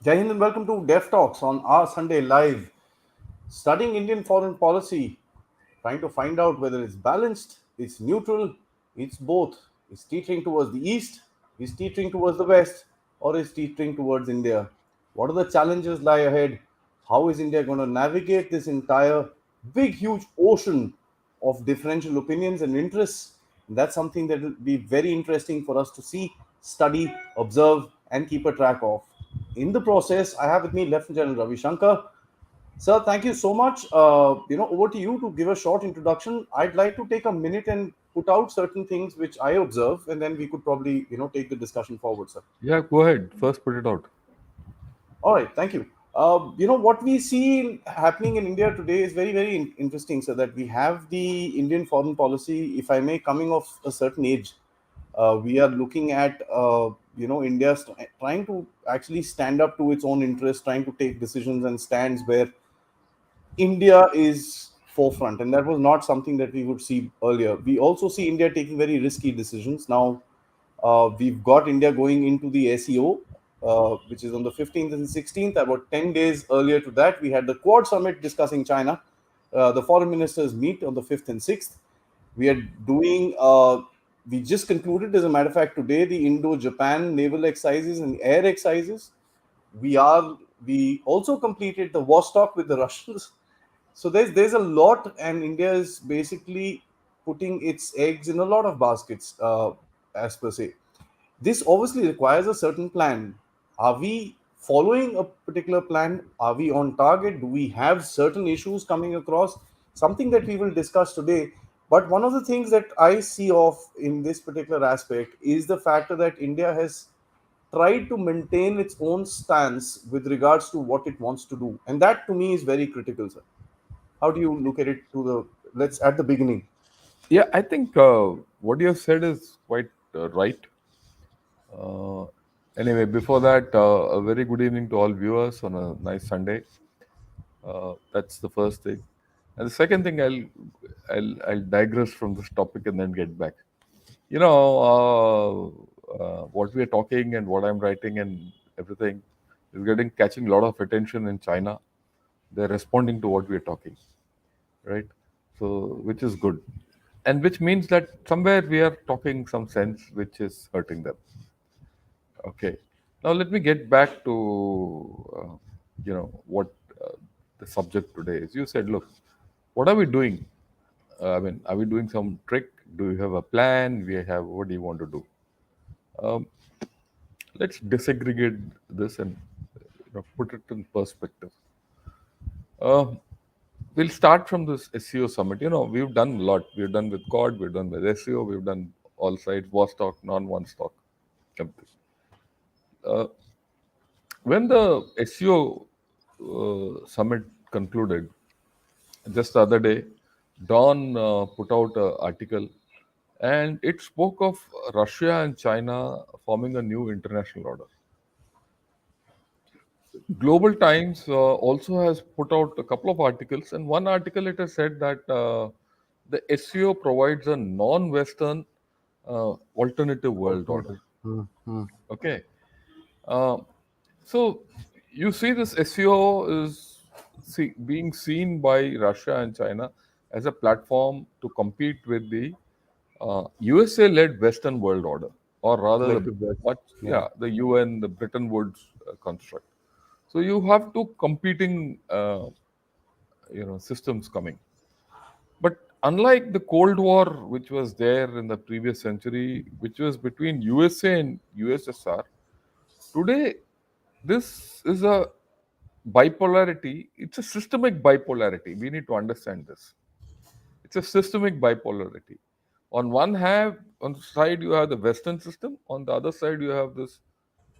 Jai Hind and welcome to Dev Talks on our Sunday Live. Studying Indian foreign policy, trying to find out whether it's balanced, it's neutral, it's both. It's teetering towards the east, it's teetering towards the west, or it's teetering towards India. What are the challenges lie ahead? How is India going to navigate this entire big, huge ocean of differential opinions and interests? That's something that will be very interesting for us to see, study, observe, and keep a track of. In the process, I have with me Lieutenant General Ravi Shankar. Sir, thank you so much. Over to you to give a short introduction. I'd like to take a minute and put out certain things which I observe, and then we could probably, take the discussion forward, sir. Yeah, go ahead. First, put it out. All right, thank you. What we see happening in India today is very, very interesting. So that we have the Indian foreign policy, if I may, coming of a certain age. We are looking at, India trying to actually stand up to its own interests, trying to take decisions and stands where India is forefront, and that was not something that we would see earlier. We also see India taking very risky decisions. Now, we've got India going into the SCO, which is on the 15th and 16th. About 10 days earlier to that, we had the Quad Summit discussing China. The foreign ministers meet on the 5th and 6th. We are doing, we just concluded, as a matter of fact, today, the Indo Japan naval exercises and air exercises. We also completed the Vostok with the Russians. So there's a lot, and India is basically putting its eggs in a lot of baskets, as per se. This obviously requires a certain plan. Are we following a particular plan? Are we on target? Do we have certain issues coming across? Something that we will discuss today. But one of the things that I see of in this particular aspect is the factor that India has tried to maintain its own stance with regards to what it wants to do. And that to me is very critical, sir. How do you look at it to the let's at the beginning? Yeah, I think what you have said is quite right. Uh, anyway, before that, a very good evening to all viewers on a nice Sunday. That's the first thing. And the second thing, I'll digress from this topic and then get back. What we are talking and what I'm writing and everything is getting catching a lot of attention in China. They're responding to what we are talking, right? So, which is good, and which means that somewhere we are talking some sense which is hurting them. Okay. Now let me get back to what the subject today is. You said, look, what are we doing? I mean, are we doing some trick? Do you have a plan? We have. What do you want to do? Um, let's disaggregate this and put it in perspective. Uh, we'll start from this SEO summit. We've done a lot. We've done with COD, we've done with SEO, we've done all sides, war stock, non-one stock, everything. Uh, when the SEO summit concluded, just the other day, Dawn put out an article and it spoke of Russia and China forming a new international order. Global Times also has put out a couple of articles, and one article it has said that the SEO provides a non-Western alternative world order. Alternative. Okay, uh, so you see this SEO is being seen by Russia and China as a platform to compete with the USA-led Western world order, or rather the Collective West. much Yeah. the UN, the Bretton Woods construct. So you have two competing, systems coming. But unlike the Cold War, which was there in the previous century, which was between USA and USSR, today this is a bipolarity. It's a systemic bipolarity. We need to understand this. It's a systemic bipolarity. On one hand, on the side you have the Western system. On the other side you have this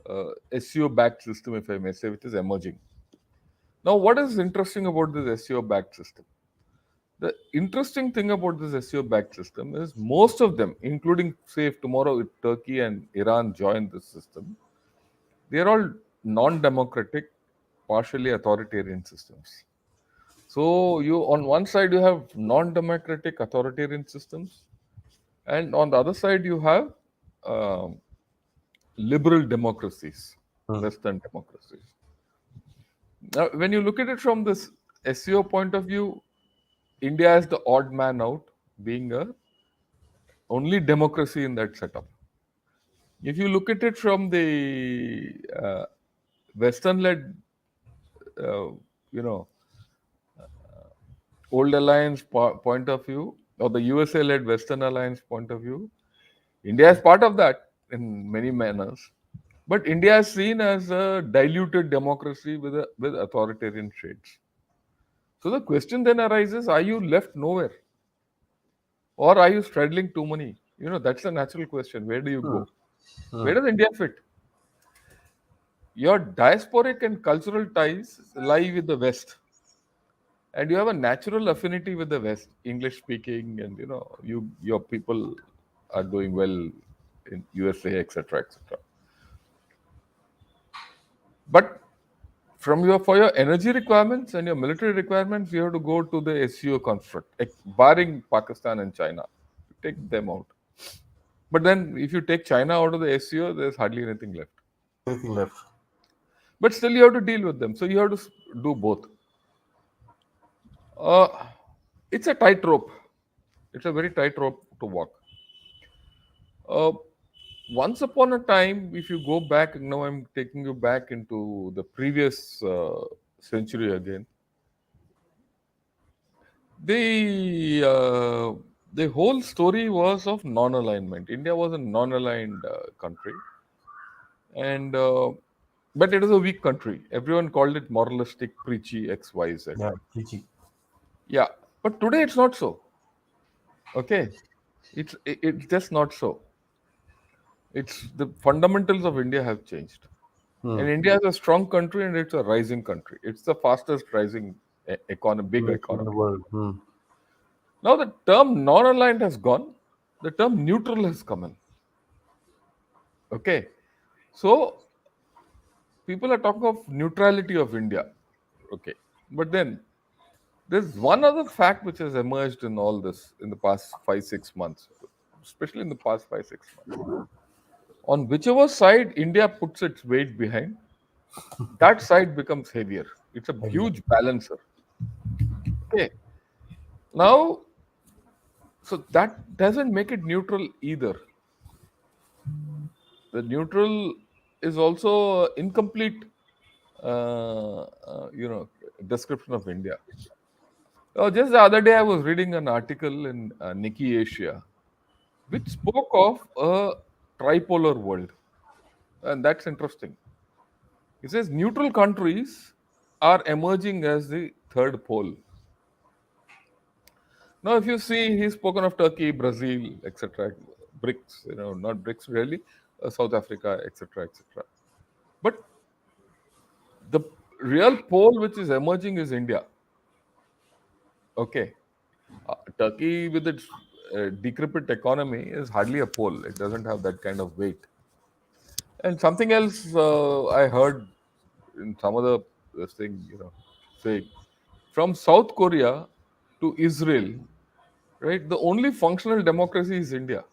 SEO-backed system, if I may say, which is emerging. Now, what is interesting about this SEO backed system? The interesting thing about this SEO backed system is most of them, including, say, if tomorrow if Turkey and Iran join this system, they are all non democratic, partially authoritarian systems. So, you on one side, you have non democratic authoritarian systems, and on the other side, you have um, liberal democracies, Hmm. Western democracies. Now, when you look at it from this SEO point of view, India is the odd man out, being a only democracy in that setup. If you look at it from the Western-led, uh, you know, old alliance point of view, or the USA-led Western alliance point of view, India is part of that in many manners. But India is seen as a diluted democracy with authoritarian traits. So the question then arises: Are you left nowhere, or are you straddling too many? That's the natural question. Where do you Hmm. go? Hmm. Where does India fit? Your diasporic and cultural ties lie with the West, and you have a natural affinity with the West, English speaking, and your people are doing well in USA, etc., etc. But from your for your energy requirements and your military requirements, you have to go to the SCO construct, barring Pakistan and China. You take them out. But then, if you take China out of the SCO, there's hardly anything left. Anything left? But still, you have to deal with them. So you have to do both. Uh, it's a tightrope. It's a very tight rope to walk. Uh, Once upon a time, if you go back, now I'm taking you back into the previous century again. The whole story was of non-alignment. India was a non-aligned country, and but it is a weak country. Everyone called it moralistic, preachy, X, Y, Z. Yeah, Fiji. Yeah, but today it's not so. Okay, it's just not so. It's the fundamentals of India have changed, Hmm. and India is a strong country and it's a rising country. It's the fastest rising economy, big Nation in the economy. world. Hmm. Now the term non-aligned has gone. The term neutral has come in. Okay, so people are talking of neutrality of India. Okay, but then there's one other fact which has emerged in all this in the past 5 6 months, especially in the past 5 6 months. On whichever side India puts its weight behind, that side becomes heavier. It's a Heavy. huge balancer. Okay, now so that doesn't make it neutral either. The neutral is also incomplete, description of India. Oh, just the other day, I was reading an article in Nikki Asia, which spoke of a tripolar world, and that's interesting. It says neutral countries are emerging as the third pole. Now, if you see, he's spoken of Turkey, Brazil, etc., BRICS, not BRICS really, South Africa, etc., etc. But the real pole which is emerging is India. Okay, Turkey with its decrepit economy is hardly a pole. It doesn't have that kind of weight. And something else I heard in some other thing, say from South Korea to Israel, right? The only functional democracy is India.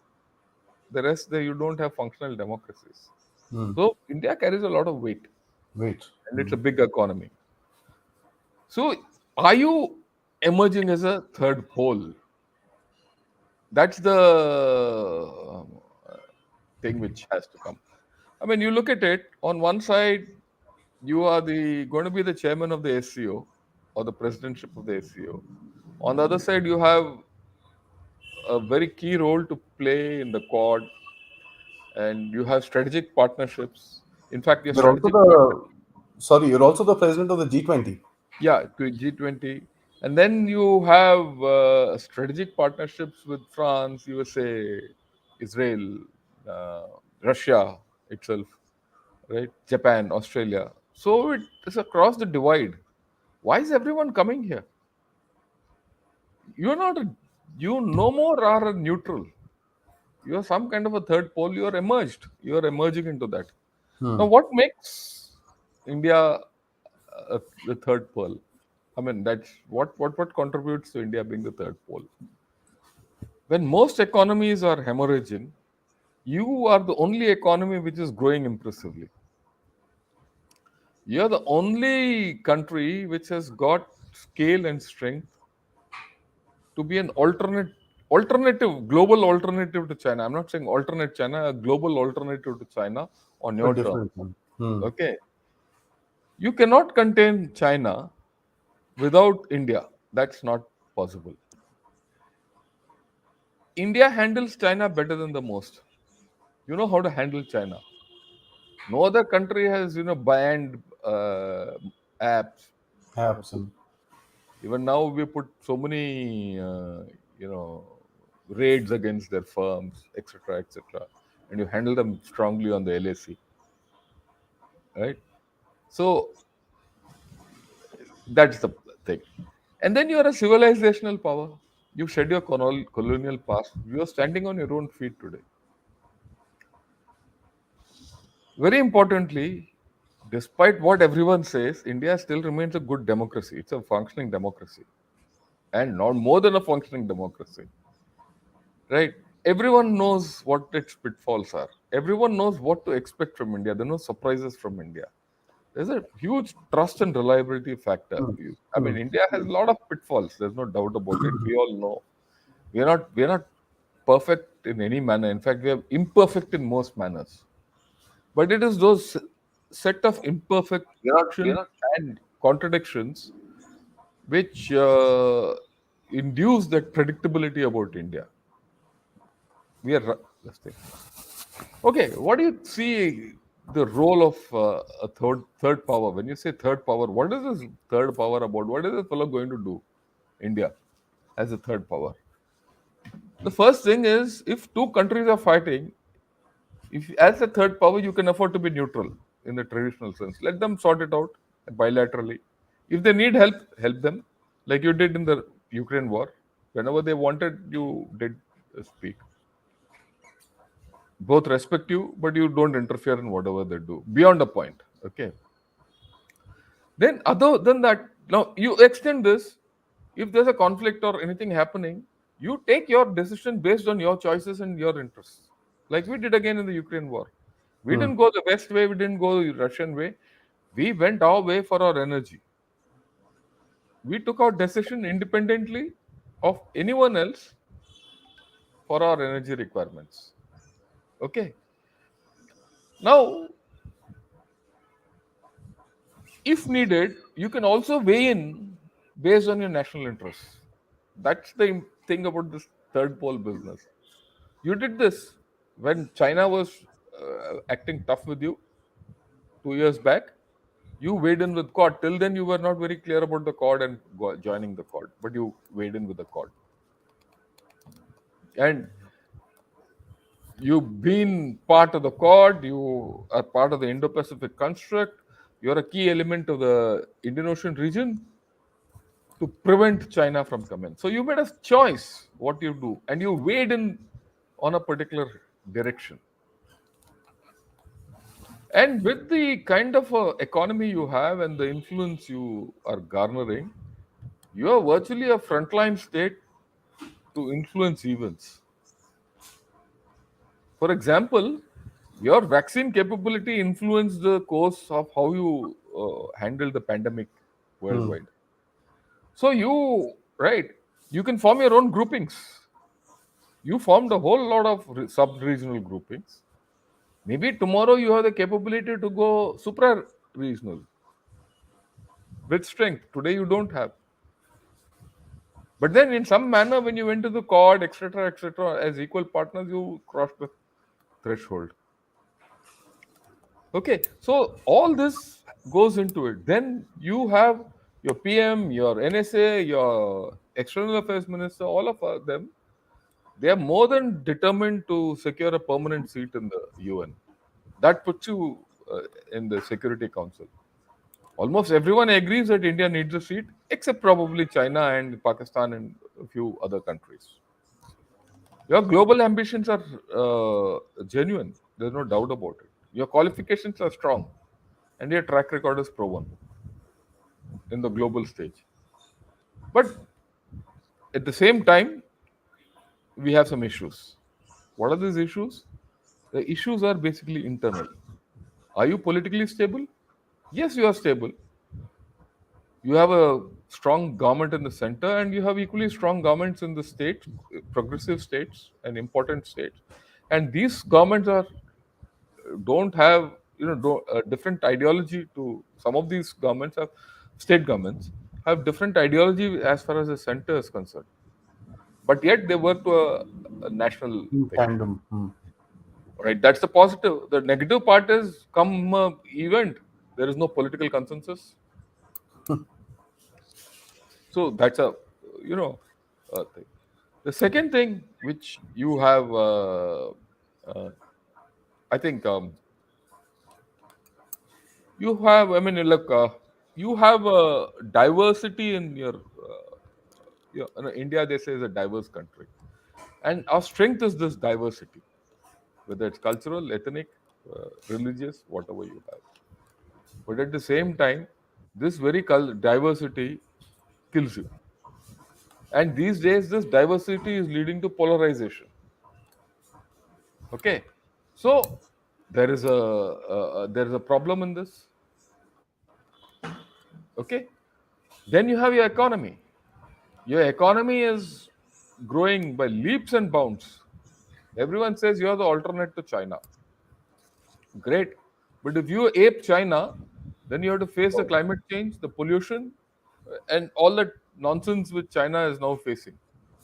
The rest, you don't have functional democracies. Hmm. So India carries a lot of weight, Wait. and it's Hmm. a big economy. So are you emerging as a third pole? That's the thing which has to come. I mean, you look at it. On one side, you are the going to be the chairman of the SCO or the presidentship of the SCO. On the other side, you have a very key role to play in the Quad, and you have strategic partnerships. In fact, your You're also strategic partner, the sorry. You're also the president of the G20. yeah, to G20, and then you have strategic partnerships with France, USA, Israel, uh, Russia itself, right? Japan, Australia. So it is across the divide. Why is everyone coming here? You're not a, you no more are a neutral. You're some kind of a third pole. You're emerged. You're emerging into that. Hmm. Now, what makes India the third pole? I mean, that's what contributes to India being the third pole. When most economies are hemorrhaging, you are the only economy which is growing impressively. You're the only country which has got scale and strength to be an alternative, global alternative to China. I'm not saying alternate China, a global alternative to China on A your terms. different one. Hmm. Okay. You cannot contain China without India. That's not possible. India handles China better than the most. You know how to handle China. No other country has, banned apps. Absent. Even now, we put so many, you know, raids against their firms, etc., etc., and you handle them strongly on the LAC, right? So that's the thing. And then you are a civilizational power. You shed your colonial past. You are standing on your own feet today. Very importantly, despite what everyone says, India still remains a good democracy. It's a functioning democracy, and not more than a functioning democracy, right? Everyone knows what its pitfalls are. Everyone knows what to expect from India. There are no surprises from India. There's a huge trust and reliability factor. Hmm. I Hmm. mean, India has a lot of pitfalls. There's no doubt about it. We all know we are not perfect in any manner. In fact, we are imperfect in most manners. But it is those set of imperfections and contradictions which induce that predictability about India. We are let's think. Okay, what do you see the role of a third power? When you say third power, what is this third power about? What is this fellow going to do? India as a third power. The first thing is if two countries are fighting, if as a third power you can afford to be neutral in the traditional sense. Let them sort it out bilaterally. If they need help, help them, like you did in the Ukraine war. Whenever they wanted, you did speak. Both respect you, but you don't interfere in whatever they do beyond a point. Okay. Then, other than that, now you extend this. If there's a conflict or anything happening, you take your decision based on your choices and your interests. Like we did again in the Ukraine war. We Hmm. didn't go the West way, we didn't go the Russian way. We went our way for our energy. We took our decision independently of anyone else for our energy requirements. Okay. Now, if needed, you can also weigh in based on your national interests. That's the thing about this third pole business. You did this when China was acting tough with you 2 years back. You weighed in with Quad. Till then, you were not very clear about the Quad and joining the Quad, but you weighed in with the Quad. And you've been part of the Quad. You are part of the Indo-Pacific construct. You're a key element of the Indian Ocean region to prevent China from coming. So you made a choice what you do, and you weighed in on a particular direction. And with the kind of economy you have and the influence you are garnering, you are virtually a frontline state to influence events. For example, your vaccine capability influenced the course of how you handle the pandemic Hmm. worldwide. So right, you can form your own groupings. You formed a whole lot of sub-regional groupings. Maybe tomorrow you have the capability to go supra-regional with strength. Today you don't have. But then, in some manner, when you went to the court, etc., as equal partners, you crossed the threshold. Okay, so all this goes into it. Then you have your PM, your NSA, your External Affairs Minister, all of them. They are more than determined to secure a permanent seat in the UN. That puts you in the Security Council. Almost everyone agrees that India needs a seat, except probably China and Pakistan and a few other countries. Your global ambitions are genuine. There's no doubt about it. Your qualifications are strong, and your track record is proven in the global stage. But at the same time, we have some issues. What are these issues? The issues are basically internal. Are you politically stable? Yes, you are stable. You have a strong government in the center, and you have equally strong governments in the states, progressive states and important states. And these governments are don't have different ideology. To some of these governments have state governments have different ideology as far as the center is concerned, but yet they work to a national In thing. tandem. Right, that's the positive. The negative part is come event there is no political consensus. So that's a you know thing. The second thing which you have uh, I think you have I mean look you have a diversity in India. They say is a diverse country, and our strength is this diversity, whether it's cultural, ethnic, religious, whatever you have. But at the same time, this very diversity kills you. And these days, this diversity is leading to polarization. Okay, so there is a problem in this. Okay, then you have your economy. Your economy is growing by leaps and bounds. Everyone says you are the alternate to China. Great, but if you ape China, then you have to face the climate change, the pollution, and all that nonsense which China is now facing.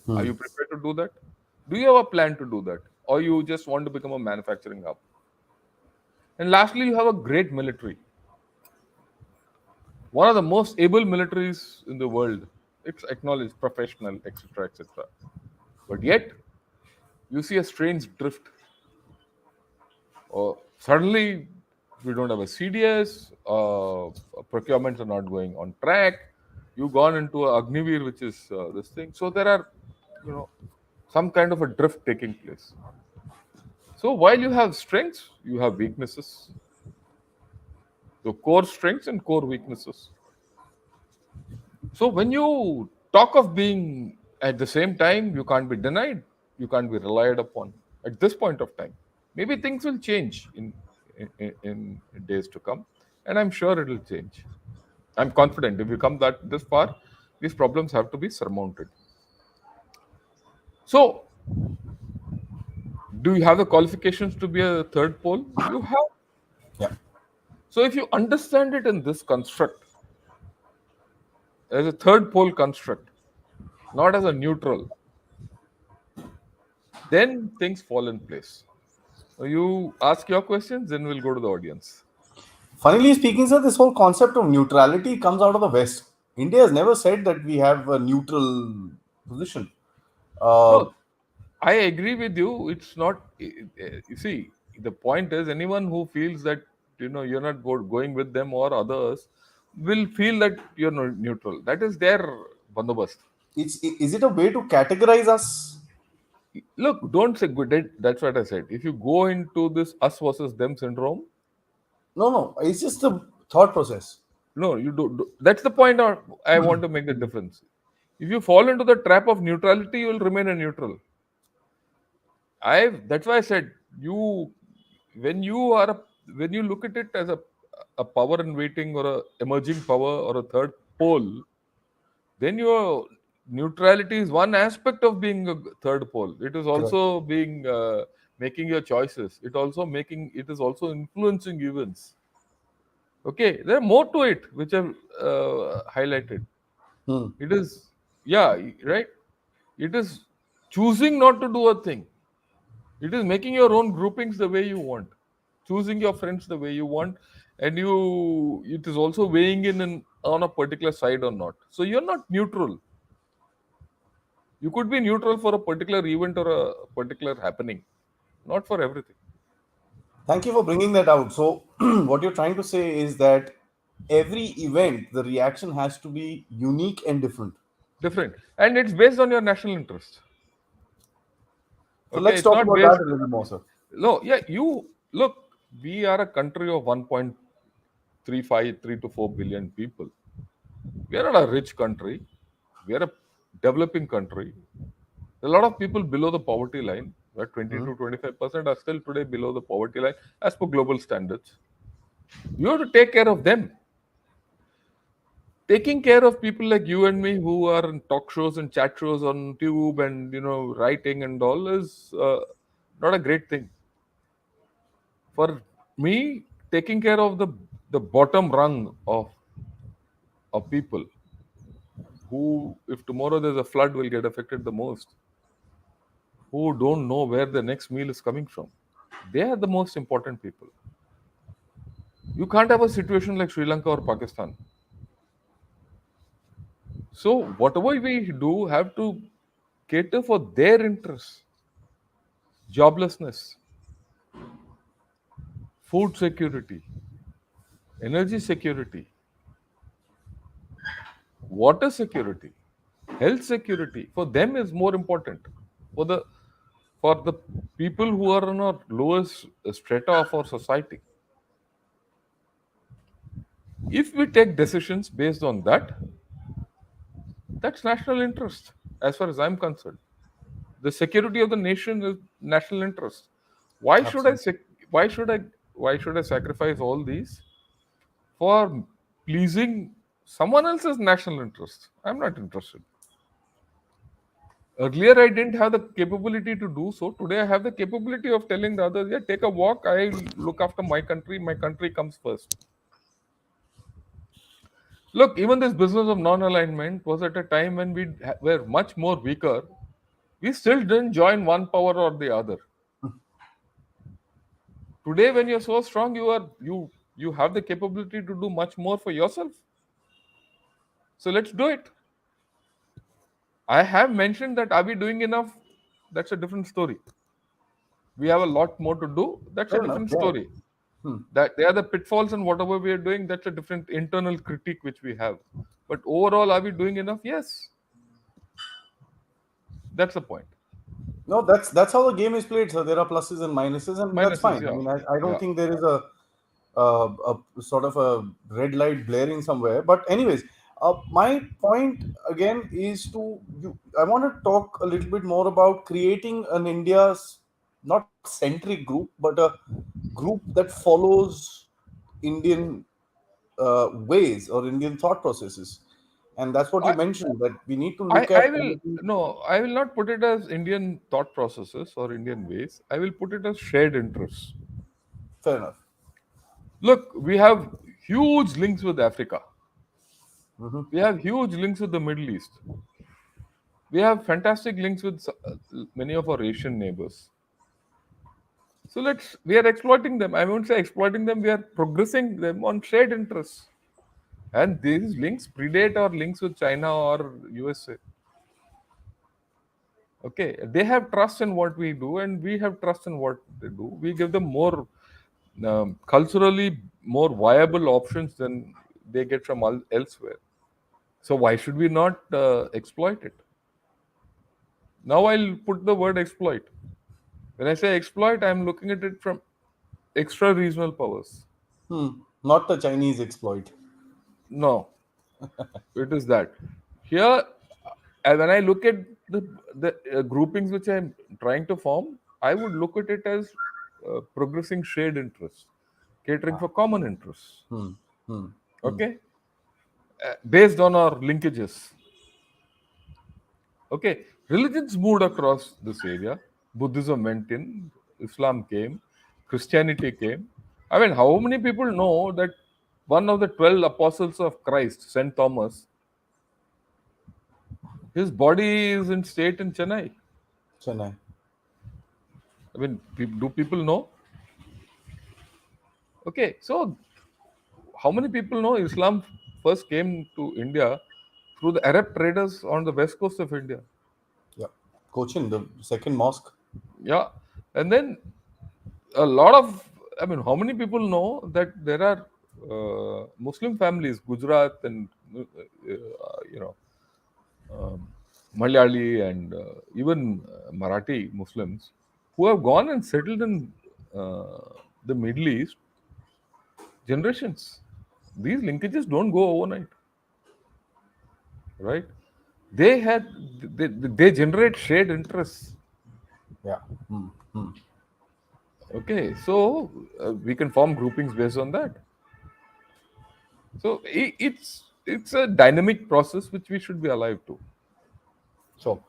Are you prepared to do that? Do you have a plan to do that? Or you just want to become a manufacturing hub? And lastly, you have a great military. One of the most able militaries in the world. It's acknowledged, professional, etc., etc. But yet, you see a strange drift. Or suddenly, we don't have a CDS, procurements are not going on track. You've gone into a Agnivir, which is this thing. So there are, you know, some kind of a drift taking place. So while you have strengths, you have weaknesses. So core strengths and core weaknesses. So when you talk of being at the same time, you can't be denied, you can't be relied upon at this point of time. Maybe things will change in days to come, and I'm sure it will change. I'm confident if you come that this far, these problems have to be surmounted. So, do you have the qualifications to be a third pole? You have. Yeah. So, if you understand it in this construct, as a third pole construct, not as a neutral, then things fall in place. So you ask your questions, then we'll go to the audience. Funnily speaking, sir, this whole concept of neutrality comes out of the West. India has never said that we have a neutral position. Uh, No, I agree with you. It's not. You see, the point is, anyone who feels that you're not going with them or others will feel that you're neutral. That is their bandobast. is it a way to categorize us? Look, don't say good. That's what I said. If you go into this us versus them syndrome, No, no. It's just a thought process. no, you do. That's the point. I want to make the difference. If you fall into the trap of neutrality, you will remain a neutral. That's why I said you when you are when you look at it as a power in waiting or a emerging power or a third pole, then your neutrality is one aspect of being a third pole. It is Correct. also being making your choices. It is also influencing events. Okay, there are more to it which I've highlighted. Hmm. It is right. It is choosing not to do a thing. It is making your own groupings the way you want, choosing your friends the way you want, and it is also weighing on a particular side or not. So you're not neutral. You could be neutral for a particular event or a particular happening, not for everything. Thank you for bringing that out. So, what you're trying to say is that every event, the reaction has to be unique and different. Different. And it's based on your national interest. So, Okay, let's it's talk not about based. that a little more, sir. No, yeah, you look, we are a country of 1.35, 3 to 4 billion people. We are not a rich country. We are a developing country. A lot of people below the poverty line, where 20 Hmm. to 25% are still today below the poverty line as per global standards. You have to take care of them. taking care of people like you and me who are in talk shows and chat shows on Tube and writing and all is not a great thing. For me, taking care of the bottom rung of people who, if tomorrow there's a flood, will get affected the most, who don't know where the next meal is coming from. They are the most important people. You can't have a situation like Sri Lanka or Pakistan. So whatever we do have to cater for their interests. Joblessness, food security, energy security, water security, health security for them is more important. For the for the people who are in our lowest strata of our society. If we take decisions based on that, that's national interest, as far as I'm concerned. The security of the nation is national interest. Why should I Absolutely. sec- why should I why should I sacrifice all these for pleasing someone else's national interest? I'm not interested. Earlier, I didn't have the capability to do so. Today, I have the capability of telling the others, yeah, take a walk. I look after my country. My country comes first. Look, even this business of non alignment was at a time when we were much more weaker. We still didn't join one power or the other. Today, when you're so strong, you have the capability to do much more for yourself. So let's do it. I have mentioned that are we doing enough? That's a different story. We have a lot more to do. That's a Fair enough. different Yeah. story. Hmm. That they are the pitfalls and whatever we are doing, that's a different internal critique which we have. But overall, are we doing enough? Yes. That's the point. No, that's how the game is played. So there are pluses and minuses, and that's Minuses, fine. I yeah. mean, I don't Yeah. think there is a sort of a red light blaring somewhere. But anyways, my point again is to you. I want to talk a little bit more about creating an India's not centric group, but a group that follows Indian ways or Indian thought processes. And that's what you I, mentioned, that we need to I look I at will energy. no, I will not put it as Indian thought processes or Indian ways. I will put it as shared interests. Fair enough. Look, we have huge links with Africa. Hmm. We have huge links with the Middle East. We have fantastic links with many of our Asian neighbors. So we are exploiting them. I won't say exploiting them, we are progressing them on shared interests. And these links predate our links with China or USA. Okay, they have trust in what we do, and we have trust in what they do. We give them more culturally more viable options than they get from elsewhere. So why should we not exploit it? Now I'll put the word exploit. When I say exploit, I'm looking at it from extra regional powers. Not the Chinese exploit. No, it is that here when I look at the groupings which I'm trying to form, I would look at it as progressing shared interests, catering for common interests. Hmm. Hmm. Hmm. Okay, based on our linkages. Okay, religions moved across this area. Buddhism went in, Islam came, Christianity came. I mean, how many people know that one of the 12 apostles of Christ, Saint Thomas, his body is in state in Chennai? Chennai. I mean, do people know? Okay, so how many people know Islam first came to India through the Arab traders on the west coast of India? Yeah. Cochin, the second mosque. Yeah, and then a lot of, I mean, how many people know that there are Muslim families, Gujarat and you know Malayali and even Marathi Muslims who have gone and settled in the Middle East generations. These linkages don't go overnight, right? They had they generate shared interests. Yeah. Hmm. Hmm. Okay, so we can form groupings based on that. So it's a dynamic process which we should be alive to. So,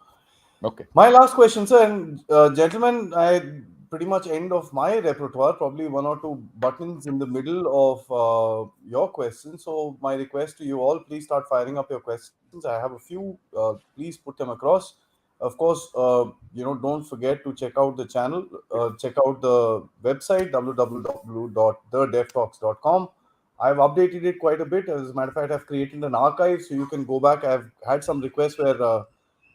Okay. my last question, sir, and gentlemen, I pretty much end of my repertoire, probably one or two buttons in the middle of your questions. So, my request to you all, please start firing up your questions. I have a few. Please put them across. Of course, don't forget to check out the channel, check out the website www.thedevtalks.com. I've updated it quite a bit. As a matter of fact, I've created an archive so you can go back. I've had some requests where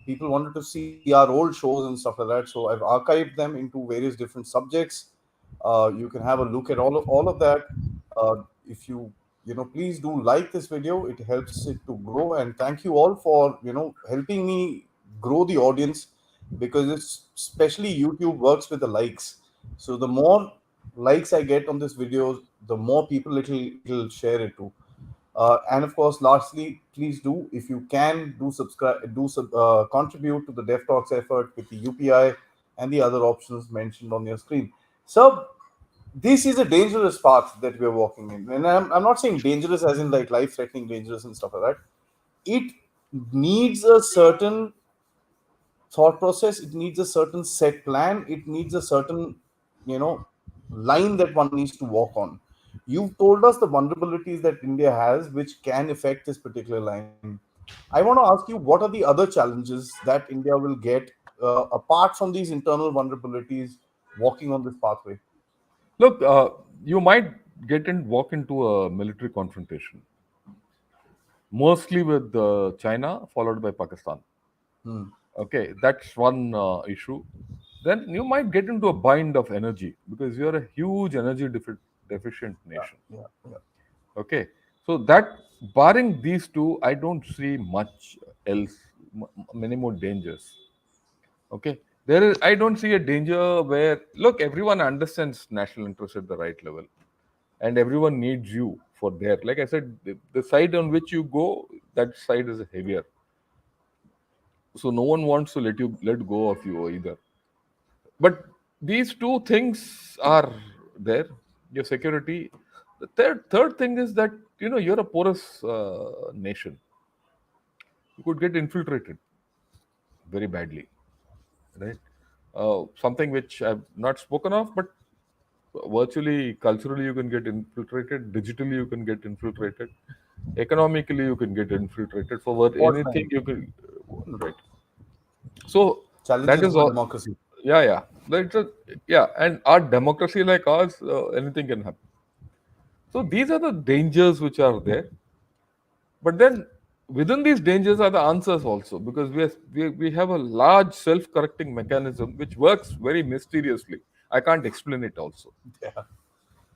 people wanted to see our old shows and stuff like that. So I've archived them into various different subjects. You can have a look at all of that. If you please do like this video. It helps it to grow. And thank you all for helping me grow the audience, because it's especially YouTube works with the likes. So the more likes I get on this video, the more people it'll share it to. And of course, lastly, please do, if you can, do subscribe, contribute to the Dev Talks effort with the UPI and the other options mentioned on your screen. So this is a dangerous path that we're walking in, and I'm not saying dangerous as in like life-threatening dangerous and stuff like that. It needs a certain thought process. It needs a certain set plan. It needs a certain you know line that one needs to walk on. You've told us the vulnerabilities that India has which can affect this particular line. I want to ask you, what are the other challenges that India will get apart from these internal vulnerabilities walking on this pathway? Look, you might walk into a military confrontation, mostly with China, followed by Pakistan. Hmm. Okay, that's one issue. Then you might get into a bind of energy because you're a huge deficient Yeah, nation. yeah, yeah. Okay, so that barring these two, I don't see much else, many more dangers. Okay, I don't see a danger where, look, everyone understands national interest at the right level, and everyone needs you for there. Like I said, the side on which you go, that side is heavier. So no one wants to let go of you either. But these two things are there. Your security. The third thing is that you're a porous nation. You could get infiltrated very badly, right? Something which I've not spoken of, but virtually, culturally, you can get infiltrated. Digitally, you can get infiltrated. Economically, you can get infiltrated. For what What anything line? you can, right? So that Challenges is for all. democracy. Yeah, yeah. Yeah, and our democracy like ours, anything can happen. So these are the dangers which are there. But then within these dangers are the answers also, because we have a large self-correcting mechanism which works very mysteriously. I can't explain it also. Yeah.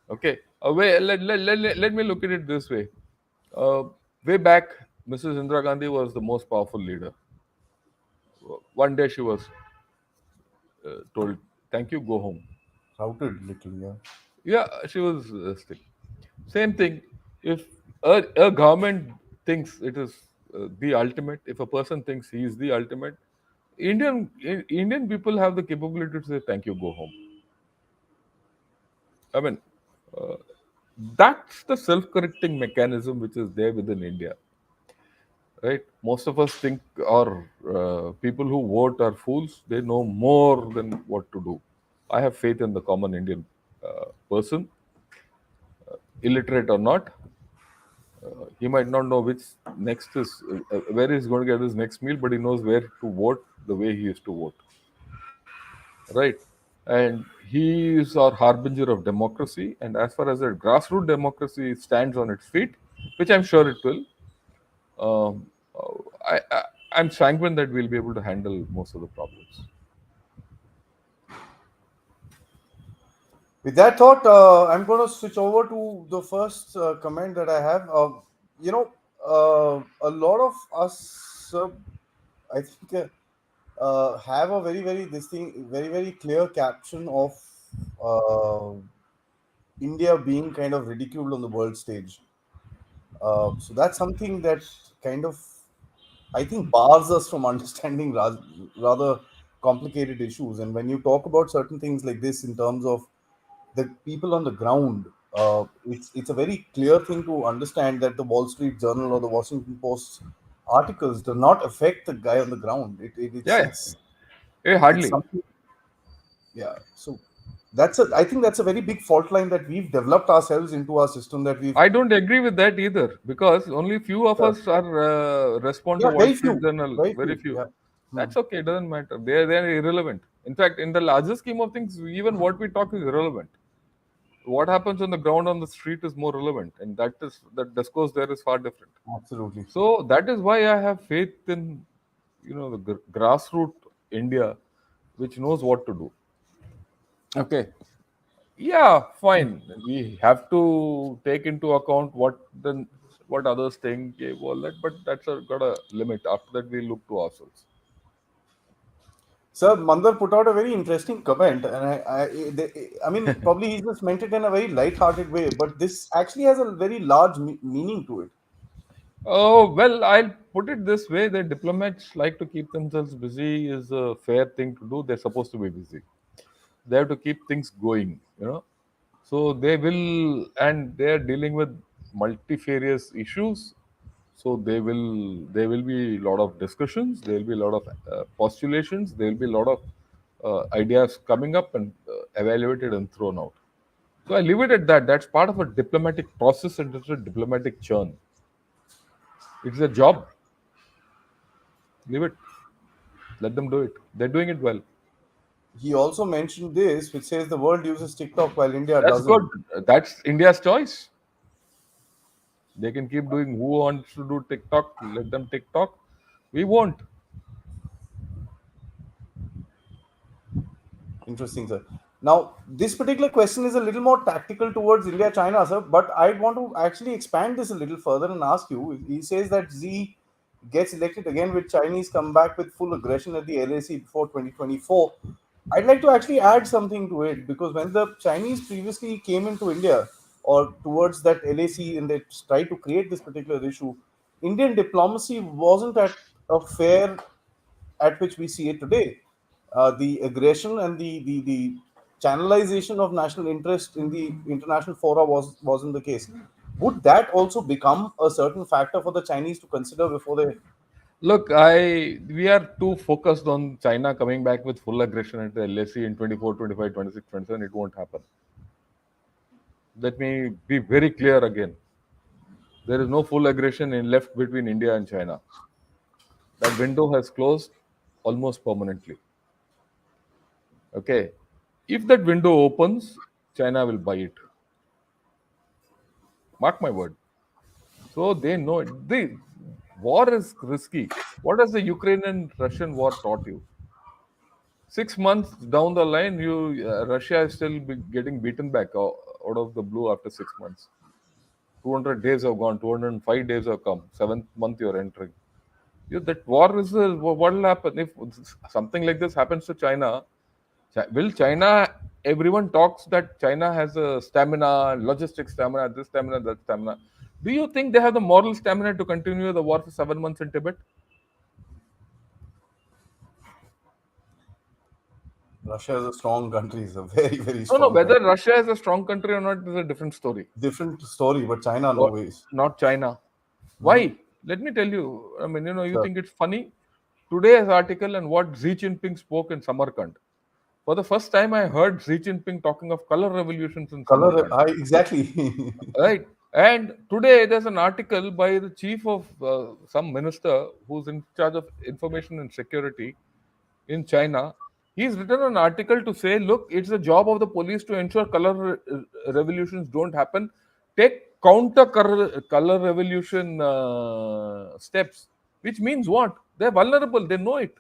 Okay. Let me look at it this way. Uh, Way back, Mrs. Indira Gandhi was the most powerful leader. One day she was told, "Thank you, go home." Routed little, yeah. Yeah, she was still. Same thing. If a government thinks it is the ultimate, if a person thinks he is the ultimate, Indian people have the capability to say, "Thank you, go home." I mean, uh, that's the self-correcting mechanism which is there within India, right? Most of us think, or people who vote are fools. They know more than what to do. I have faith in the common Indian person, illiterate or not. He might not know which next is where he's going to get his next meal, but he knows where to vote the way he used to vote, right? And he is our harbinger of democracy. And as far as the grassroots democracy stands on its feet, which I'm sure it will, I'm sanguine that we'll be able to handle most of the problems. With that thought, I'm going to switch over to the first comment that I have. A lot of us, I think, have a very, very clear caption of uh, India being kind of ridiculed on the world stage. So that's something that kind of, I think, bars us from understanding rather complicated issues. And when you talk about certain things like this in terms of the people on the ground, it's a very clear thing to understand that the Wall Street Journal or the Washington Post articles do not affect the guy on the ground. Yeah, yeah. It's Hardly. something. Yeah. So I think that's a very big fault line that we've developed ourselves into our system that we've. I don't agree with that either because only few of Yeah, us are respond to yeah, Wall very Street few, Journal. very Very few. few. Yeah. Hmm. That's okay. It doesn't matter. They are irrelevant. In fact, in the larger scheme of things, even what we talk is irrelevant. What happens on the ground on the street is more relevant, and that discourse there is far different. Absolutely. So that is why I have faith in the grassroots India, which knows what to do. Okay. Yeah, fine. We have to take into account what others think, all that, but got a limit. After that, we look to ourselves. Sir, Mandar put out a very interesting comment, and I mean, probably he just meant it in a very light-hearted way, but this actually has a very large meaning to it. Oh well, I'll put it this way: that diplomats like to keep themselves busy is a fair thing to do. They're supposed to be busy. They have to keep things going. So they will, and they are dealing with multifarious issues. So there will be a lot of discussions. There will be a lot of postulations. There will be a lot of ideas coming up and evaluated and thrown out. So I leave it at that. That's part of a diplomatic process and it's a diplomatic churn. It's a job. Leave it. Let them do it. They're doing it well. He also mentioned this, which says the world uses TikTok while India That's good. doesn't. That's India's choice. They can keep doing who wants to do TikTok. Let them TikTok. We won't. Interesting, sir. Now, this particular question is a little more tactical towards India, China, sir, but I want to actually expand this a little further and ask you. He says that Xi gets elected again with Chinese come back with full aggression at the LAC before 2024. I'd like to actually add something to it because when the Chinese previously came into India or towards that LAC and they tried to create this particular issue, Indian diplomacy wasn't at a fair at which we see it today. The aggression and the channelization of national interest in the international fora wasn't the case. Would that also become a certain factor for the Chinese to consider before they? Look, we are too focused on China coming back with full aggression at the LAC in 24, 25, 26, 27. It won't happen. Let me be very clear again. There is no full aggression in left between India and China. That window has closed almost permanently. Okay. If that window opens, China will buy it. Mark my word. So they know it. The war is risky. What has the Ukrainian Russian war taught you? 6 months down the line, Russia is still getting beaten back out of the blue after 6 months. 200 days have gone, 205 days have come. Seventh month you're entering. That war is what will happen if something like this happens to China? Will China? Everyone talks that China has a stamina, logistic stamina, this stamina, that stamina. Do you think they have the moral stamina to continue the war for 7 months in Tibet? Russia is a strong country, is a very very No, no. strong Whether country. Russia is a strong country or not is a different story. Different story, but China no What? ways. Not China. Hmm. Why? Let me tell you. I mean, you Sure. think it's funny. Today's article and what Xi Jinping spoke in Samarkand. For the first time, I heard Xi Jinping talking of color revolutions in Color, Samarkand. exactly. Right. And today, there's an article by the chief of some minister who's in charge of information and security in China. He's written an article to say, look, it's the job of the police to ensure revolutions don't happen. Take counter color revolution steps, which means what? They're vulnerable. They know it.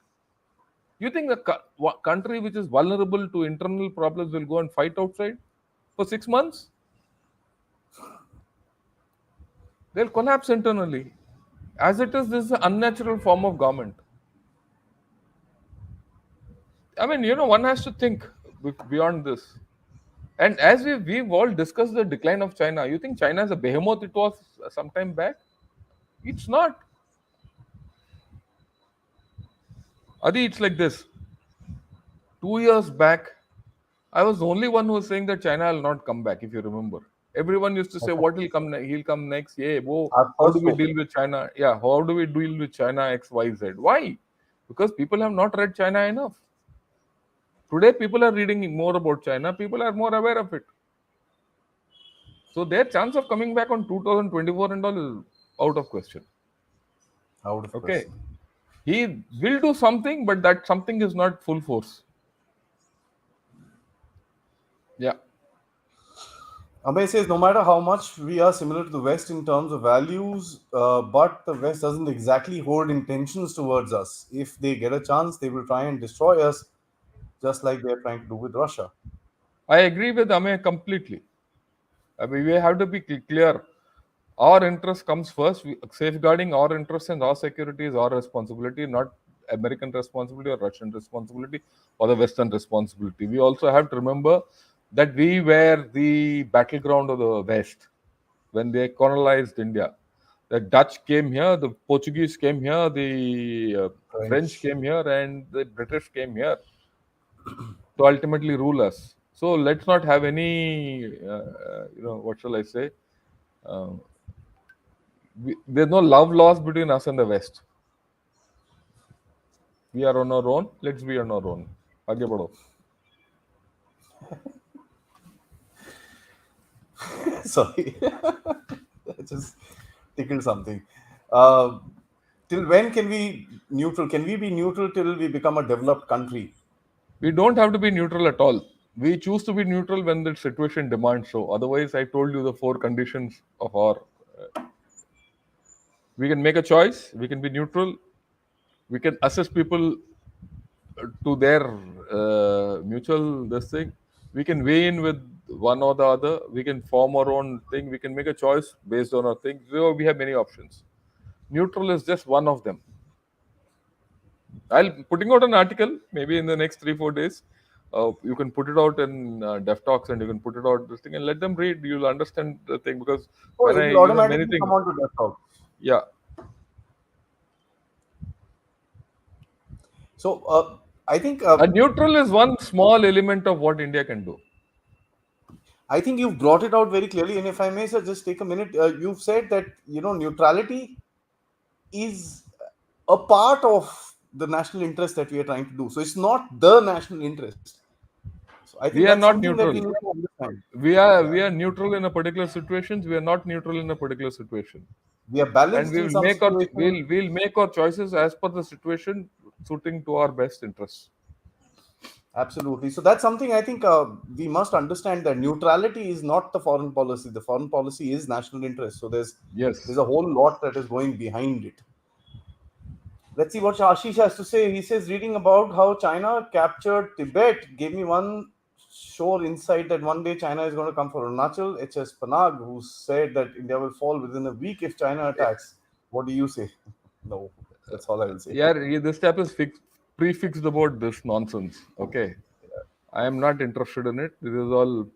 You think the country which is vulnerable to internal problems will go and fight outside for 6 months? They'll collapse internally. As it is, this is an unnatural form of government. I mean, one has to think beyond this. And as we've all discussed the decline of China, you think China is a behemoth it was some time back? It's not. Adi, it's like this. 2 years back, I was the only one who was saying that China will not come back, if you remember. Everyone used to say, Okay. "What will come? He'll come next." Yeah, whoa, I've how heard do we so. deal with China? Yeah, how do we deal with China X Y Z? Why? Because people have not read China enough. Today, people are reading more about China. People are more aware of it. So their chance of coming back on 2024 and all is out of question. Out of Okay, question. he will do something, but that something is not full force. Yeah, Amey says, no matter how much we are similar to the West in terms of values, but the West doesn't exactly hold intentions towards us. If they get a chance, they will try and destroy us, just like they're trying to do with Russia. I agree with Ame completely. I mean, we have to be clear. Our interest comes first. Safeguarding our interest and our security is our responsibility, not American responsibility or Russian responsibility or the Western responsibility. We also have to remember that we were the battleground of the West when they colonized India. The Dutch came here, the Portuguese came here, the French French. came here, and the British came here to ultimately rule us. So let's not have any, what shall I say? Uh, there's no love lost between us and the West. We are on our own. Let's be on our own. आगे बढ़ो. Sorry, that just tickled something. Uh, till when can we neutral? Can we be neutral till we become a developed country? We don't have to be neutral at all. We choose to be neutral when the situation demands so. Otherwise, I told you the four conditions of our. We can make a choice. We can be neutral. We can assess people to their mutual this thing. We can weigh in with one or the other. We can form our own thing. We can make a choice based on our thing. So we have many options. Neutral is just one of them. I'll putting out an article maybe in the next 3 4 days. You can put it out in Dev Talks and you can put it out this thing and let them read. You'll understand the thing because Oh, when it I will many automatically come things. onto desktop. Yeah, So I think a neutral is one small element of what India can do. you've brought it out very clearly. And if I may, sir, just take a minute. You've said that neutrality is a part of the national interest that we are trying to do. So it's not the national interest. So I think We that's are not something that we neutral. need to understand. We are Yeah, we are neutral in a particular situations. We are not neutral in a particular situation, we are and balanced we in will some make our situations. we'll make our choices as per the situation, suiting to our best interests. Absolutely. So that's something I think we must understand that neutrality is not the foreign policy. The foreign policy is national interest. So there's Yes. a whole lot that is going behind it. Let's see what Ashish has to say. He says, reading about how China captured Tibet gave me one sure insight that one day China is going to come for Arunachal. H.S. Panag, who said that India will fall within a week if China attacks. What do you say? No, that's all I will say. Yeah, this type is prefixed about this nonsense. Okay, I am not interested in it. This is all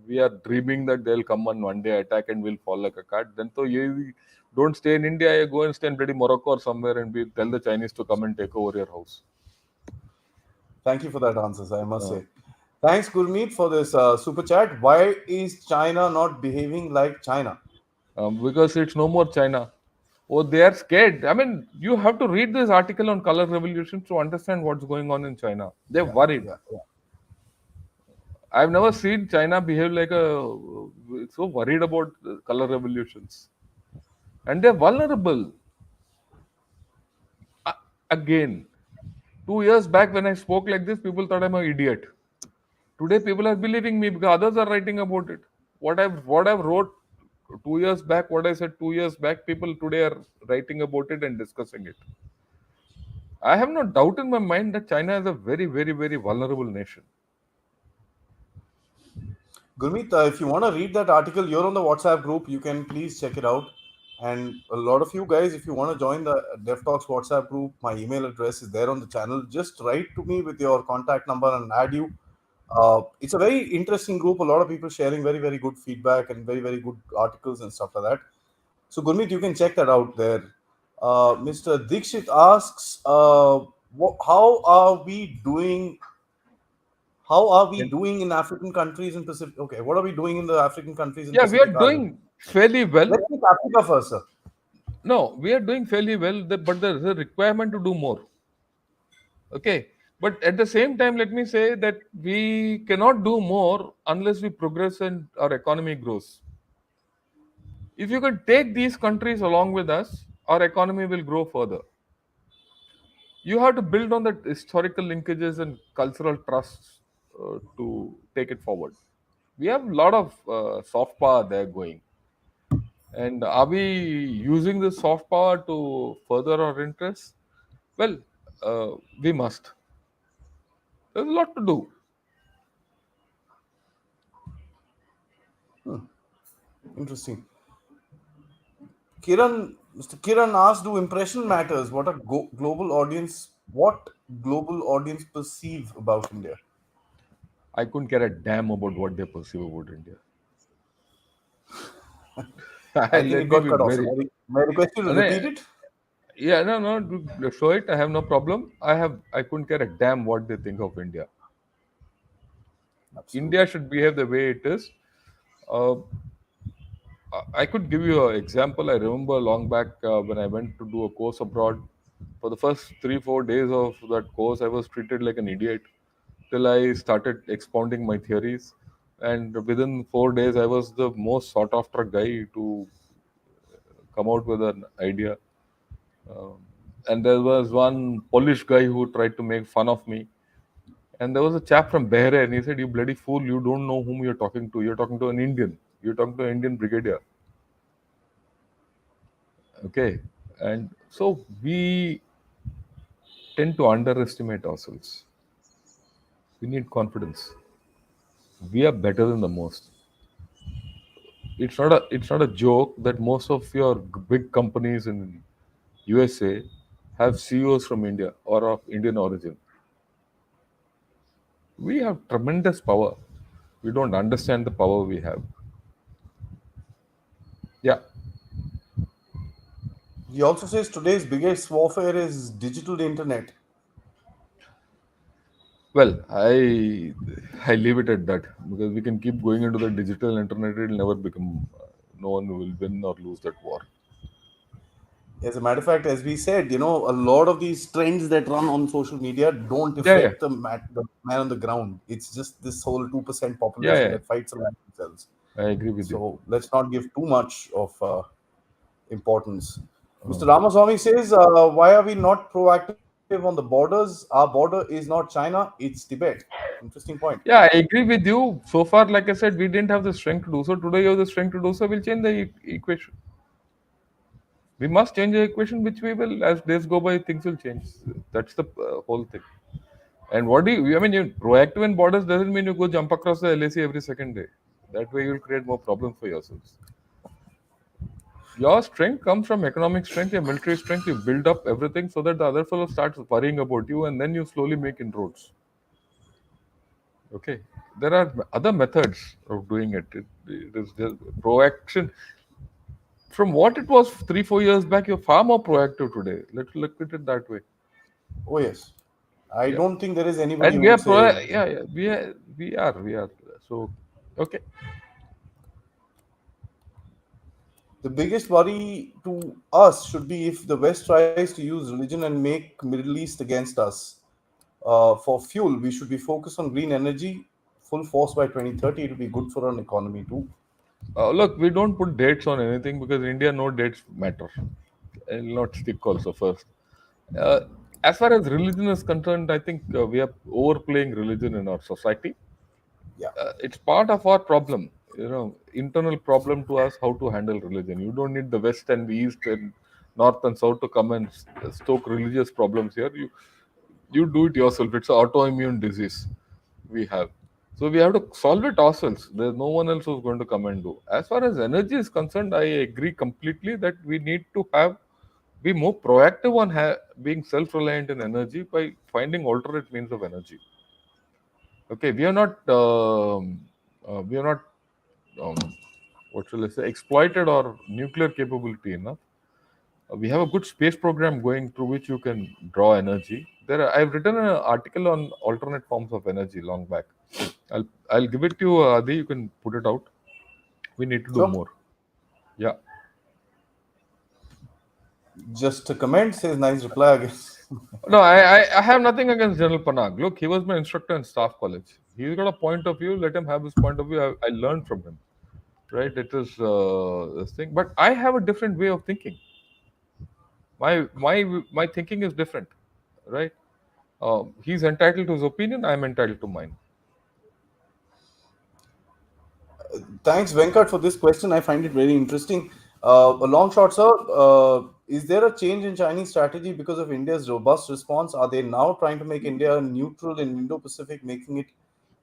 we are dreaming that they'll come on one day, attack, and we'll fall like a cat. Then so you don't stay in India. You go and stay in bloody Morocco or somewhere, and we tell the Chinese to come and take over your house. Thank you for that answer, I must Uh, say. Thanks, Gurmeet, for this super chat. Why is China not behaving like China? because it's no more China. Oh, they are scared. I mean, you have to read this article on color revolution to understand what's going on in China. They're Yeah, worried. yeah, yeah. I've never seen China behave like so worried about color revolutions, and they're vulnerable. Uh, Again, 2 years back when I spoke like this, people thought I'm an idiot. Today, people are believing me because others are writing about it. What I've wrote 2 years back, what I said 2 years back, people today are writing about it and discussing it. I have no doubt in my mind that China is a very, very, very vulnerable nation. Gurmeet, if you want to read that article, you're on the WhatsApp group. You can please check it out. And a lot of you guys, if you want to join the Dev Talks WhatsApp group, my email address is there on the channel. Just write to me with your contact number and add you. It's a very interesting group. A lot of people sharing very, very good feedback and very, very good articles and stuff like that. So, Gurmeet, you can check that out there. Mr. Dikshit asks, how are we doing? how are we And doing in African countries in Pacific? Okay, what are we doing in the African countries in yeah, we are Pacific Island? doing fairly well. Let's take Africa first, sir. No, we are doing fairly well, but there is a requirement to do more. Okay. But at the same time, let me say that we cannot do more unless we progress and our economy grows. If you can take these countries along with us, our economy will grow further. You have to build on the historical linkages and cultural trusts to take it forward. We have a lot of soft power there going. And are we using this soft power to further our interests? Well, we must. There's a lot to do. Interesting. Mr. Kiran asked, "Do impression matters? What global audience perceive about India?" I couldn't care a damn about what they perceive about India. I think Let it me got be cut off. So very. may I request you to No, repeat it? yeah, no, no, show it. I have no problem. I couldn't care a damn what they think of India. India Absolutely. should behave the way it is. Uh, I could give you an example. I remember long back when I went to do a course abroad. For the first 3 4 days of that course, I was treated like an idiot till I started expounding my theories. And within 4 days, I was the most sought after guy to come out with an idea. Um, and there was one Polish guy who tried to make fun of me. And there was a chap from Bahrain. He said, "You bloody fool! You don't know whom you're talking to. You're talking to an Indian. You're talking to an Indian brigadier." Okay, and so we tend to underestimate ourselves. We need confidence. We are better than the most. It's not a joke that most of your big companies in USA have CEOs from India or of Indian origin. We have tremendous power. We don't understand the power we have. Yeah. He also says today's biggest warfare is digital internet. Well, I leave it at that because we can keep going into the digital internet. It'll never become. No one will win or lose that war. As a matter of fact, as we said, a lot of these trends that run on social media don't Yeah, yeah, affect the man on the ground. It's just this whole 2% yeah, population yeah. that fights among themselves. I agree with you. So let's not give too much of importance. Mr. Uh, Ramaswamy says, "Why are we not proactive on the borders? Our border is not China, it's Tibet." Interesting point. Yeah, I agree with you. So far, like I said, we didn't have the strength to do so. Today, you have the strength to do so. We'll change the equation. We must change the equation, which we will, as days go by, things will change. That's the whole thing. And what do you, I mean, you proactive in borders doesn't mean you go jump across the LAC every second day. That way, you'll create more problems for yourselves. Your strength comes from economic strength, your military strength. You build up everything so that the other fellow starts worrying about you, and then you slowly make inroads. Okay, there are other methods of doing it. It is just proaction. From what it was 3 4 years back, you're far more proactive today. Let's look at it that way. Oh, yes. I Yeah, don't think there is anybody and who we are would say Yeah, yeah, we are. So, okay. the biggest worry to us should be if the West tries to use religion and make Middle East against us. For fuel, we should be focused on green energy, full force by 2030. It will be good for an economy too. Look, we don't put dates on anything because India no dates matter. I'll not stick also first. Uh, as far as religion is concerned, I think we are overplaying religion in our society. Yeah. It's part of our problem, internal problem to us how to handle religion. You don't need the West and the East and North and South to come and stoke religious problems here. You do it yourself. It's an autoimmune disease we have. So we have to solve it ourselves. There's no one else who's going to come and do. As far as energy is concerned, I agree completely that we need to be more proactive on being self-reliant in energy by finding alternate means of energy. Okay, we are not um, what shall I say, exploited our nuclear capability enough. We have a good space program going through which you can draw energy. I've written an article on alternate forms of energy long back. I'll give it to you, Adi. You can put it out. We need to do So more. Yeah. just a comment says nice reply, I guess. No, I have nothing against General Panag. Look, he was my instructor in staff college. He's got a point of view. Let him have his point of view. I learned from him. Right? It is this thing. But I have a different way of thinking. My thinking is different. Right? He's entitled to his opinion. I'm entitled to mine. Thanks, Venkat, for this question. I find it very interesting. A long shot, sir. Is there a change in Chinese strategy because of India's robust response? Are they now trying to make India neutral in Indo-Pacific, making it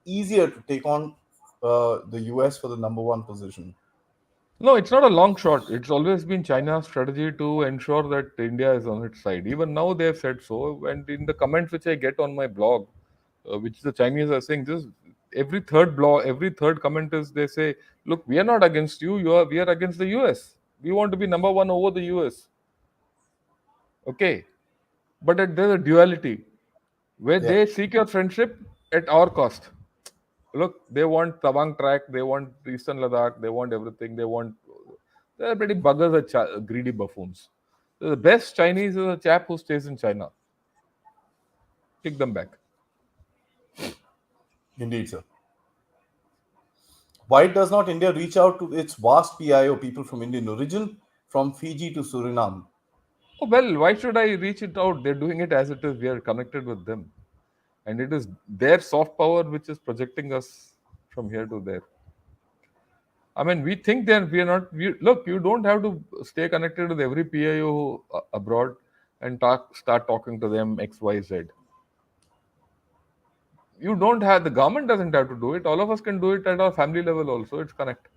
easier to take on the US for the number one position? No, it's not a long shot. It's always been China's strategy to ensure that India is on its side. Even now, they have said so. And in the comments which I get on my blog, which the Chinese are saying, this every third blog, every third comment is they say, "Look, we are not against you. We are against the US. We want to be number one over the US." Okay, but there's a duality where Yeah, they seek your friendship at our cost. Look, they want Tabang track, they want Eastern Ladakh, they want everything, they're pretty buggers are greedy buffoons. The best Chinese is a chap who stays in China. Kick them back. indeed, sir. Why does not India reach out to its vast PIO, people from Indian origin, from Fiji to Suriname? Oh, well, why should I reach it out? They're doing it as it is. We are connected with them. And it is their soft power which is projecting us from here to there. I mean, we think that we are not. Look, you don't have to stay connected with every PIO abroad and start talking to them X, Y, Z. You don't have, the government doesn't have to do it. All of us can do it at our family level also. It's connect.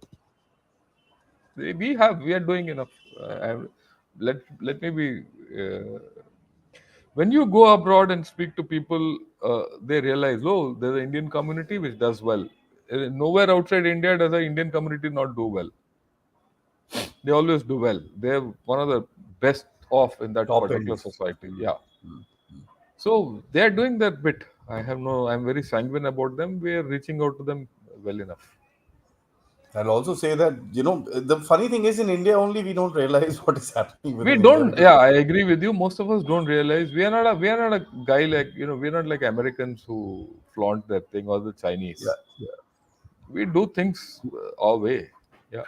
We are doing enough. Let me be. When you go abroad and speak to people, they realize, oh, there's an Indian community which does well. Nowhere outside India does the Indian community not do well. They always do well. They're one of the best off in that Top particular ends. society. Yeah. So they are doing their bit. I'm very sanguine about them. We are reaching out to them well enough. I'll also say that, the funny thing is in India only we don't realize what is happening We within India don't, because, yeah, I agree with you. Most of us don't realize we are not a guy like, we're not like Americans who flaunt their thing or the yeah, Chinese. yeah. We do things our way. Yeah.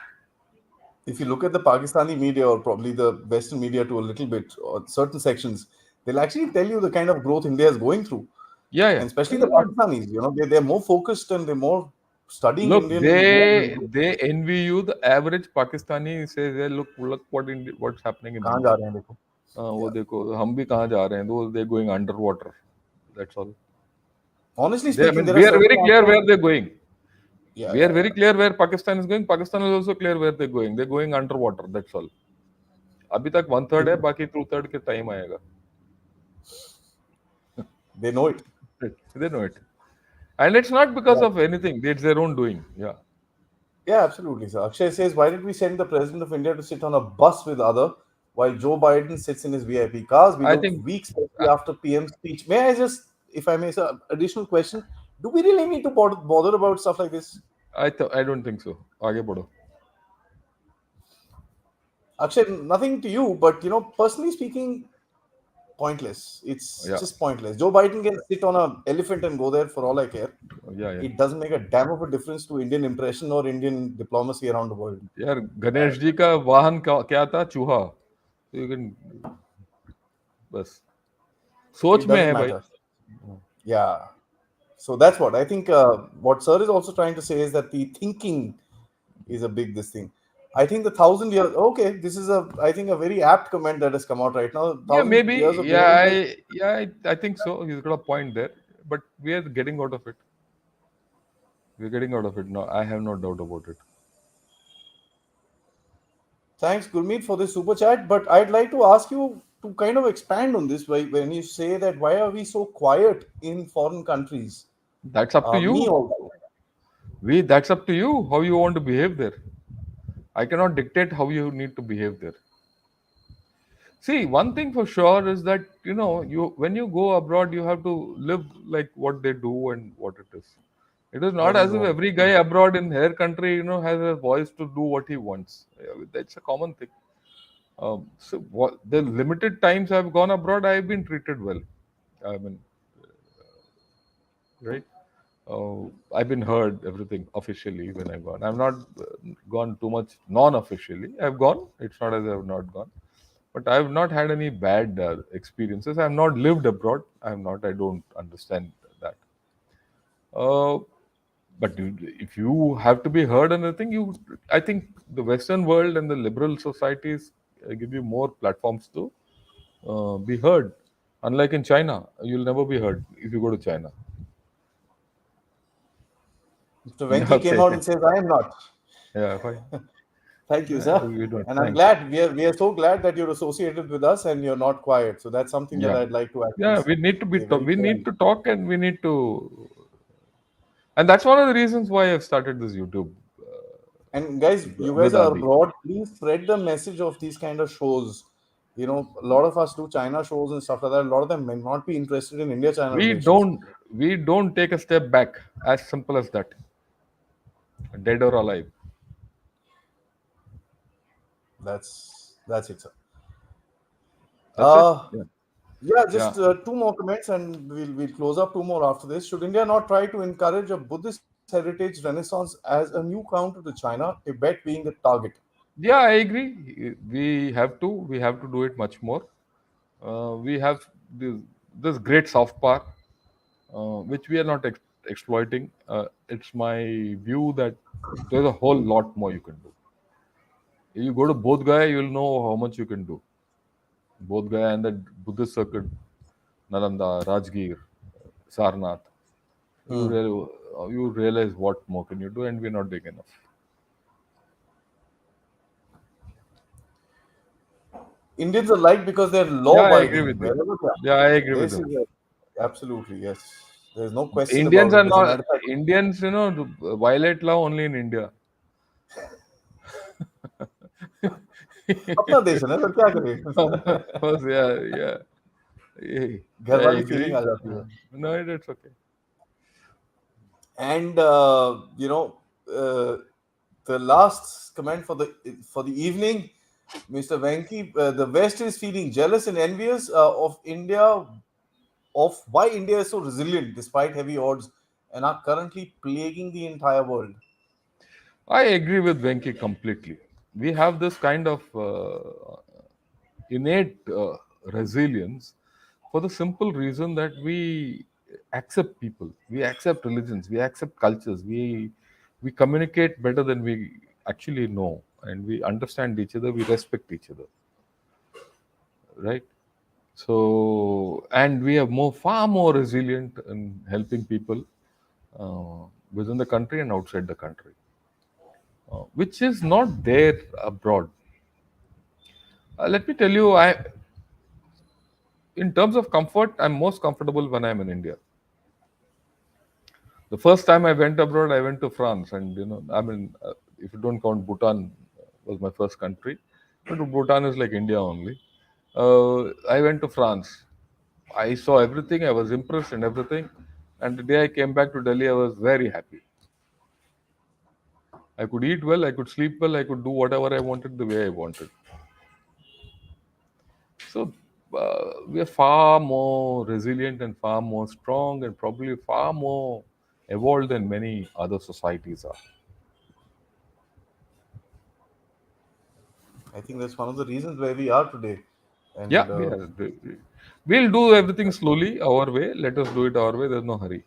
If you look at the Pakistani media or probably the Western media to a little bit or certain sections, they'll actually tell you the kind of growth India is going through. Yeah, yeah. And especially the They're not- Pakistanis, they're more focused and they're more studying Look, Indian more than they envy you. The average Pakistani says, "Hey, look what's happening in कहाँ जा India. रहे हैं देखो. वो Yeah. देखो हम भी कहाँ जा रहे हैं. They're going underwater. That's all. Honestly I speaking, mean, there are we are certain very clear aspects. where they're going. Yeah, We are yeah, very yeah. clear where Pakistan is going. Pakistan is also clear where they're going. They're going underwater. That's all. अभी तक one third है Indeed. बाकी to third के time आएगा. They know it. They know it, and it's not because Yeah. of anything. It's their own doing. Yeah, Yeah, absolutely. So Akshay says, why did we send the president of India to sit on a bus with other while Joe Biden sits in his VIP cars? We I look think weak, especially after PM speech. May I just, if I may, sir, additional question? Do we really need to bother about stuff like this? I don't think so. आगे बढ़ो. Akshay, nothing to you, but personally speaking, pointless. It's Yeah, just pointless. Joe Biden can sit on a elephant and go there for all I care. yeah, yeah. It doesn't make a damn of a difference to Indian impression or Indian diplomacy around the world. यार गणेश जी का वाहन क्या था चूहा. So you can बस सोच It में doesn't है भाई. matter. Yeah. So that's what I think. What Sir is also trying to say is that the thinking is a big this thing. I think the 1,000 years. Okay, this is I think a very apt comment that has come out right now. Yeah, Thousand maybe. years of Yeah, development. I think so. He's got a point there, but we are getting out of it. We're getting out of it now. I have no doubt about it. Thanks, Gurmeet, for this super chat. But I'd like to ask you to kind of expand on this when you say that why are we so quiet in foreign countries? That's up to Me you. also. That's up to you how you want to behave there. I cannot dictate how you need to behave there. See, one thing for sure is that you when you go abroad, you have to live like what they do and what it is. It is not That is as if wrong. every guy abroad in her country, has a voice to do what he wants. Yeah, that's a common thing. So what, the limited times I've gone abroad, I've been treated well. I mean, right? I've been heard everything officially when I've gone. I've not gone too much non-officially. I've gone. It's not as I've not gone, but I've not had any bad experiences. I've not lived abroad. I'm not. I don't understand that. Uh, but if you have to be heard and anything, I think the Western world and the liberal societies give you more platforms to be heard. Unlike in China, you'll never be heard if you go to China. Mr. Venki came Okay. out and says, "I am not." Yeah, fine. Thank you, Yeah, sir. we don't. And I'm Thanks. glad we are so glad that you're associated with us and you're not quiet. So that's something that Yeah. I'd like to actually Yeah, we need to be. say very We need clearly. to talk, and we need to. And that's one of the reasons why I've started this YouTube And guys, you with guys are Adi. abroad. Please spread the message of these kind of shows. A lot of us do China shows and stuff like that. A lot of them may not be interested in India-China We relations. don't. We don't take a step back. As simple as that. Dead or alive. That's it, sir. That's it. Uh, Yeah. yeah, Yeah. just two more comments, and we'll close up two more after this. Should India not try to encourage a Buddhist heritage renaissance as a new counter to China, Tibet being the target? Yeah, I agree. We have to. We have to do it much more. We have this, this great soft power, which we are not exploiting. It's my view that there's a whole lot more you can do. You go to Bodh Gaya, you'll know how much you can do. Bodh Gaya and the Buddhist circuit, Nalanda, Rajgir, Sarnath. You Hmm. you realize what more can you do, and we're not doing enough. Indians are liked because they're Yeah, I agree law-abiding with you. wherever they are. Yeah, I agree with This you. is absolutely yes. There's no question Indians about are it. As a not matter of fact, Indians. Violate law only in India. अपना देश है ना sir क्या करें Of course, yeah, yeah. Yeah, घर I वाली feeling agree. आ जाती है No, it's okay. and uh, the last comment for the evening, Mr. Venki, the West is feeling jealous and envious of India, of why India is so resilient despite heavy odds and are currently plaguing the entire world. I agree with Venki completely. We have this kind of innate resilience for the simple reason that we accept people, we accept religions, we accept cultures, we communicate better than we actually know, and we understand each other, we respect each other, right? So, and we are far more resilient in helping people within the country and outside the country, which is not there abroad. Let me tell you, in terms of comfort, I'm most comfortable when I'm in India. The first time I went abroad, I went to France, and if you don't count Bhutan, was my first country. But Bhutan is like India only. I went to France. I saw everything. I was impressed and everything. And the day I came back to Delhi, I was very happy. I could eat well, I could sleep well, I could do whatever I wanted the way I wanted. So we are far more resilient and far more strong and probably far more evolved than many other societies are. I think that's one of the reasons where we are today. Yeah, And we are. We'll do everything slowly, our way. Let us do it our way. There's no hurry.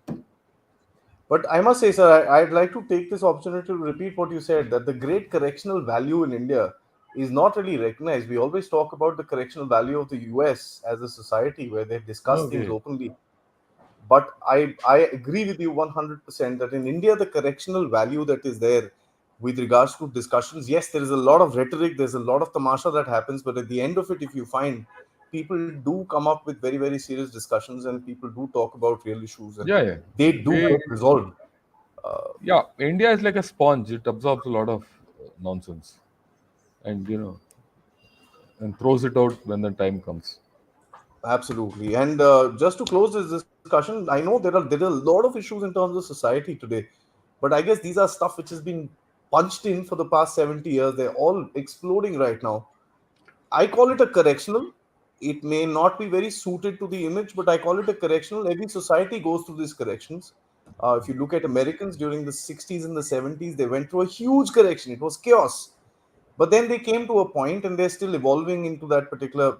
but I must say, sir, I'd like to take this opportunity to repeat what you said, that the great correctional value in India is not really recognized. We always talk about the correctional value of the US as a society where they discuss things Okay. openly. But I agree with you 100% that in India, the correctional value that is there with regards to discussions, yes, there is a lot of rhetoric, there's a lot of tamasha that happens, but at the end of it, if you find people do come up with very, very serious discussions and people do talk about real issues and Yeah, yeah. they do We get resolved. Uh, Yeah. India is like a sponge. It absorbs a lot of nonsense, and and throws it out when the time comes. Absolutely. And just to close this discussion, discussion. I know there are a lot of issues in terms of society today, but I guess these are stuff which has been punched in for the past 70 years. They're all exploding right now. I call it a correctional. It may not be very suited to the image, but I call it a correctional. Every society goes through these corrections. If you look at Americans during the 60s and the 70s, they went through a huge correction. It was chaos, but then they came to a point and they're still evolving into that particular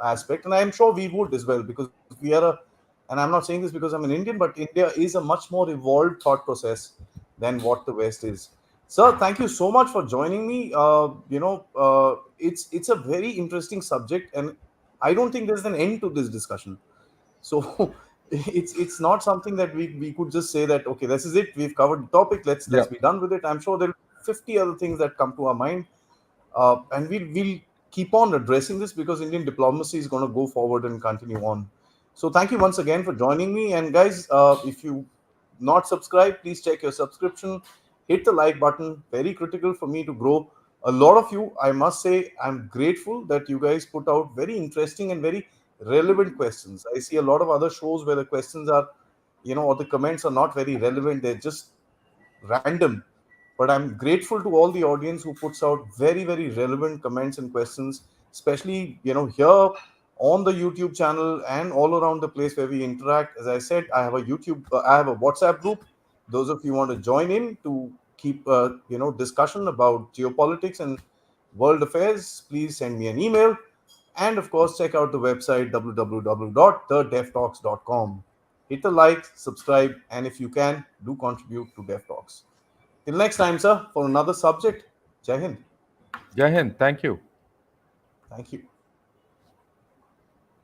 aspect, and I'm sure we would as well, because we are a, and I'm not saying this because I'm an Indian, but India is a much more evolved thought process than what the West is. Sir, thank you so much for joining me. It's a very interesting subject, and I don't think there's an end to this discussion. So it's not something that we could just say that okay, this is it, we've covered the topic, let's Yeah. be done with it. I'm sure there are 50 other things that come to our mind, and we'll keep on addressing this because Indian diplomacy is going to go forward and continue on. So thank you once again for joining me. And guys, if you not subscribed, please check your subscription. Hit the like button. Very critical for me to grow. A lot of you, I must say, I'm grateful that you guys put out very interesting and very relevant questions. I see a lot of other shows where the questions are, or the comments are not very relevant. They're just random, but I'm grateful to all the audience who puts out very very relevant comments and questions, especially here on the YouTube channel and all around the place where we interact. As I said, I have a WhatsApp group. Those of you want to join in to keep discussion about geopolitics and world affairs, please send me an email. And of course, check out the website www.thedevtalks.com. Hit the like, subscribe, and if you can, do contribute to Dev Talks. Till next time, sir, for another subject. Jai Hind. Jai Hind. Thank you. Thank you.